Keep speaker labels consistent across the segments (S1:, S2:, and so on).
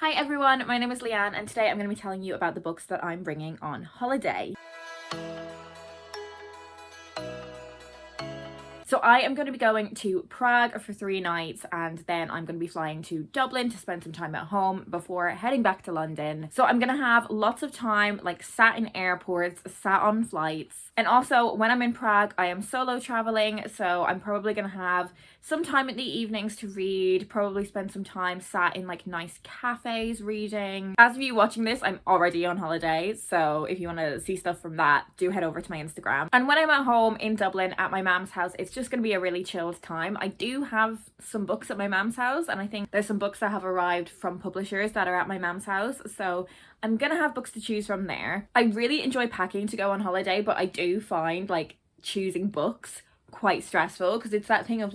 S1: Hi everyone, my name is Leanne and today I'm going to be telling you about the books that I'm bringing on holiday. So I am going to be going to Prague for 3 nights and then I'm going to be flying to Dublin to spend some time at home before heading back to London. So I'm going to have lots of time sat in airports, sat on flights. And also when I'm in Prague, I am solo traveling. So I'm probably going to have some time in the evenings to read, probably spend some time sat in nice cafes reading. As of you watching this, I'm already on holiday. So if you want to see stuff from that, do head over to my Instagram. And when I'm at home in Dublin at my mom's house, it's just going to be a really chilled time. I do have some books at my mom's house and I think there's some books that have arrived from publishers that are at my mom's house. So I'm gonna have books to choose from there. I really enjoy packing to go on holiday, but I do find choosing books quite stressful because it's that thing of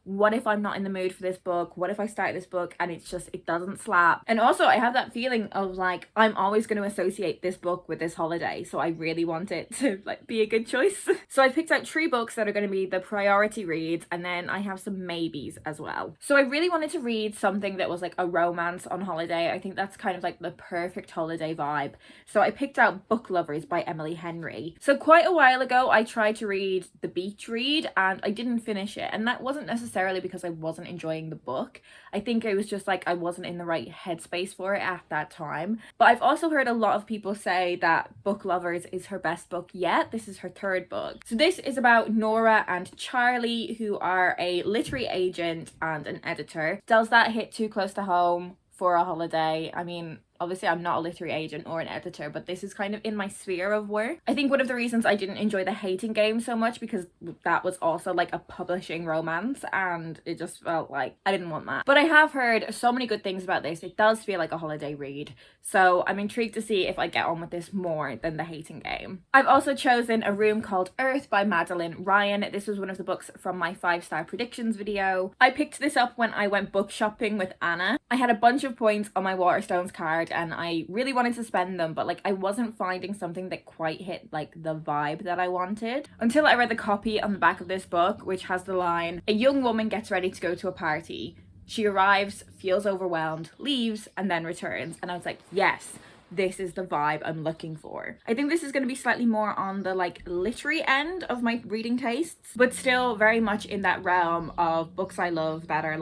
S1: what if I'm not in the mood for this book? What if I start this book and it doesn't slap? And also I have that feeling of I'm always going to associate this book with this holiday, so I really want it to be a good choice. So I picked out 3 books that are going to be the priority reads, and then I have some maybes as well. So I really wanted to read something that was a romance on holiday. I think that's kind of the perfect holiday vibe. So I picked out Book Lovers by Emily Henry. So quite a while ago I tried to read The Beach Read and I didn't finish it, and that wasn't necessarily because I wasn't enjoying the book. I think it was just I wasn't in the right headspace for it at that time. But I've also heard a lot of people say that Book Lovers is her best book yet. This is her 3rd book. So this is about Nora and Charlie, who are a literary agent and an editor. Does that hit too close to home for a holiday? I mean, obviously I'm not a literary agent or an editor, but this is kind of in my sphere of work. I think one of the reasons I didn't enjoy The Hating Game so much because that was also a publishing romance and it just felt I didn't want that. But I have heard so many good things about this. It does feel like a holiday read. So I'm intrigued to see if I get on with this more than The Hating Game. I've also chosen A Room Called Earth by Madeline Ryan. This was one of the books from my 5-star predictions video. I picked this up when I went book shopping with Anna. I had a bunch of points on my Waterstones card and I really wanted to spend them, but I wasn't finding something that quite hit the vibe that I wanted until I read the copy on the back of this book, which has the line, "A young woman gets ready to go to a party. She arrives, feels overwhelmed, leaves, and then returns." And I was like, yes, this is the vibe I'm looking for. I think this is going to be slightly more on the literary end of my reading tastes, but still very much in that realm of books I love that are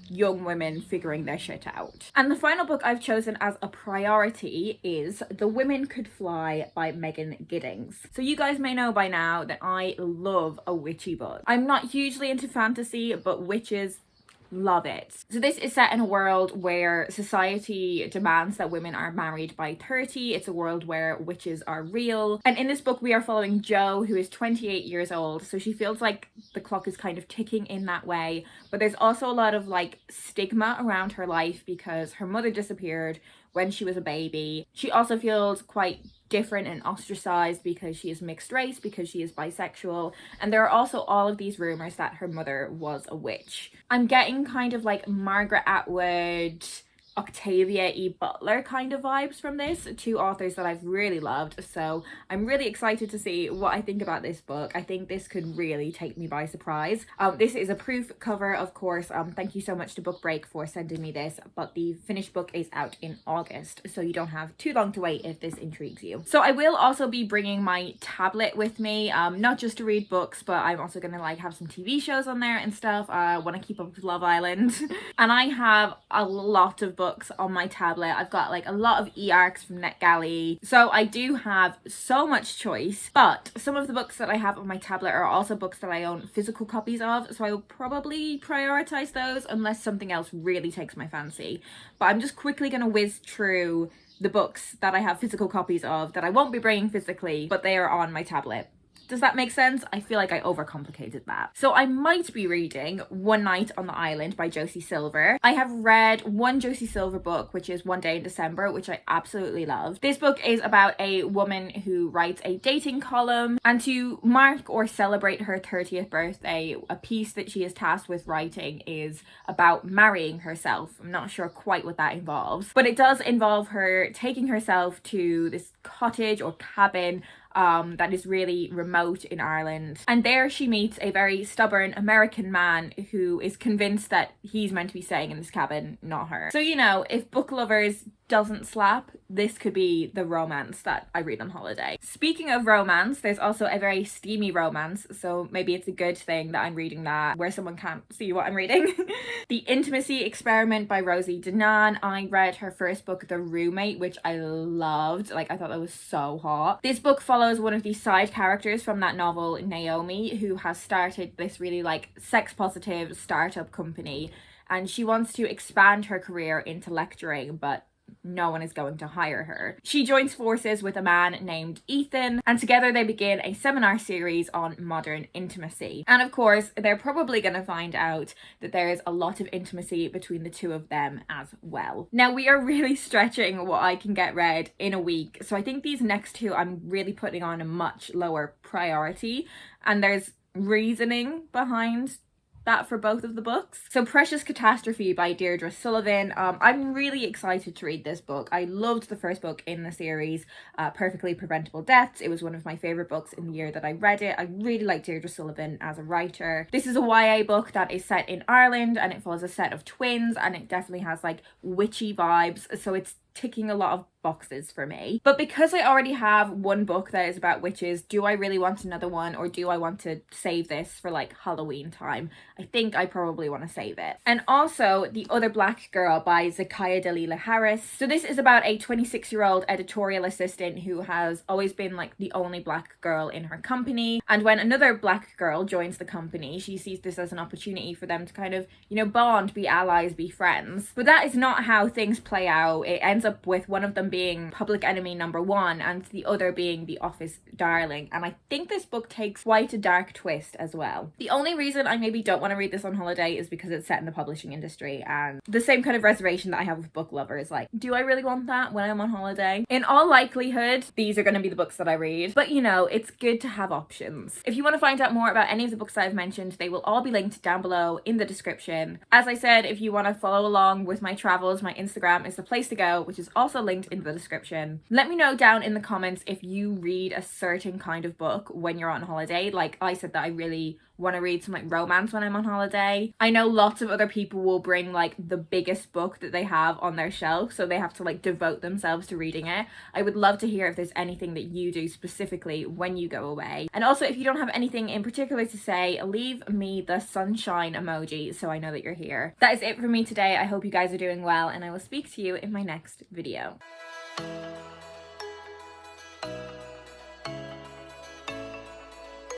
S1: young women figuring their shit out. And the final book I've chosen as a priority is The Women Could Fly by Megan Giddings. So you guys may know by now that I love a witchy book. I'm not hugely into fantasy, but witches, love it. So this is set in a world where society demands that women are married by 30. It's a world where witches are real. And in this book we are following Jo, who is 28 years old. So she feels like the clock is kind of ticking in that way. But there's also a lot of stigma around her life because her mother disappeared when she was a baby. She also feels quite different and ostracized because she is mixed race, because she is bisexual, and there are also all of these rumors that her mother was a witch. I'm getting kind of Margaret Atwood, Octavia E. Butler kind of vibes from this, 2 authors that I've really loved. So I'm really excited to see what I think about this book. I think this could really take me by surprise. This is a proof cover, of course. Thank you so much to Book Break for sending me this, but the finished book is out in August, so you don't have too long to wait if this intrigues you. So I will also be bringing my tablet with me, not just to read books, but I'm also gonna have some TV shows on there and stuff. I want to keep up with Love Island. And I have a lot of books on my tablet. I've got a lot of e-arcs from NetGalley, so I do have so much choice. But some of the books that I have on my tablet are also books that I own physical copies of, so I will probably prioritize those unless something else really takes my fancy. But I'm just quickly gonna whiz through the books that I have physical copies of that I won't be bringing physically, but they are on my tablet. Does that make sense? I feel like I overcomplicated that. So I might be reading One Night on the Island by Josie Silver. I have read one Josie Silver book, which is One Day in December, which I absolutely love. This book is about a woman who writes a dating column, and to mark or celebrate her 30th birthday, a piece that she is tasked with writing is about marrying herself. I'm not sure quite what that involves, but it does involve her taking herself to this cottage or cabin that is really remote in Ireland. And there she meets a very stubborn American man who is convinced that he's meant to be staying in this cabin, not her. So, you know, if Book Lovers doesn't slap, this could be the romance that I read on holiday. Speaking of romance, there's also a very steamy romance, so maybe it's a good thing that I'm reading that where someone can't see what I'm reading. The Intimacy Experiment by Rosie Danan. I read her first book, The Roommate, which I loved. Like, I thought that was so hot. This book follows one of the side characters from that novel, Naomi, who has started this really like sex positive startup company, and she wants to expand her career into lecturing, but no one is going to hire her. She joins forces with a man named Ethan, and together they begin a seminar series on modern intimacy. And of course, they're probably going to find out that there is a lot of intimacy between the two of them as well. Now, we are really stretching what I can get read in a week, so I think these next two I'm really putting on a much lower priority, and there's reasoning behind that for both of the books. So Precious Catastrophe by Deirdre Sullivan. I'm really excited to read this book. I loved the first book in the series, Perfectly Preventable Deaths. It was one of my favourite books in the year that I read it. I really like Deirdre Sullivan as a writer. This is a YA book that is set in Ireland, and it follows a set of twins, and it definitely has like witchy vibes, so it's ticking a lot of boxes for me. But because I already have one book that is about witches, do I really want another one, or do I want to save this for like Halloween time? I think I probably want to save it. And also The Other Black Girl by Zakiya Dalila Harris. So this is about a 26-year-old editorial assistant who has always been like the only black girl in her company, and when another black girl joins the company, she sees this as an opportunity for them to kind of, you know, bond, be allies, be friends. But that is not how things play out. It ends up with one of them being public enemy number one and the other being the office darling, and I think this book takes quite a dark twist as well. The only reason I maybe don't want to read this on holiday is because it's set in the publishing industry, and the same kind of reservation that I have with Book Lovers, like, do I really want that when I'm on holiday? In all likelihood, these are going to be the books that I read, but you know, it's good to have options. If you want to find out more about any of the books that I've mentioned, they will all be linked down below in the description. As I said, if you want to follow along with my travels, my Instagram is the place to go, which is also linked in the description. Let me know down in the comments if you read a certain kind of book when you're on holiday. Like I said, that I really want to read some like romance when I'm on holiday. I know lots of other people will bring like the biggest book that they have on their shelf, so they have to like devote themselves to reading it. I would love to hear if there's anything that you do specifically when you go away. And also, if you don't have anything in particular to say, leave me the sunshine emoji so I know that you're here. That is it for me today. I hope you guys are doing well, and I will speak to you in my next video.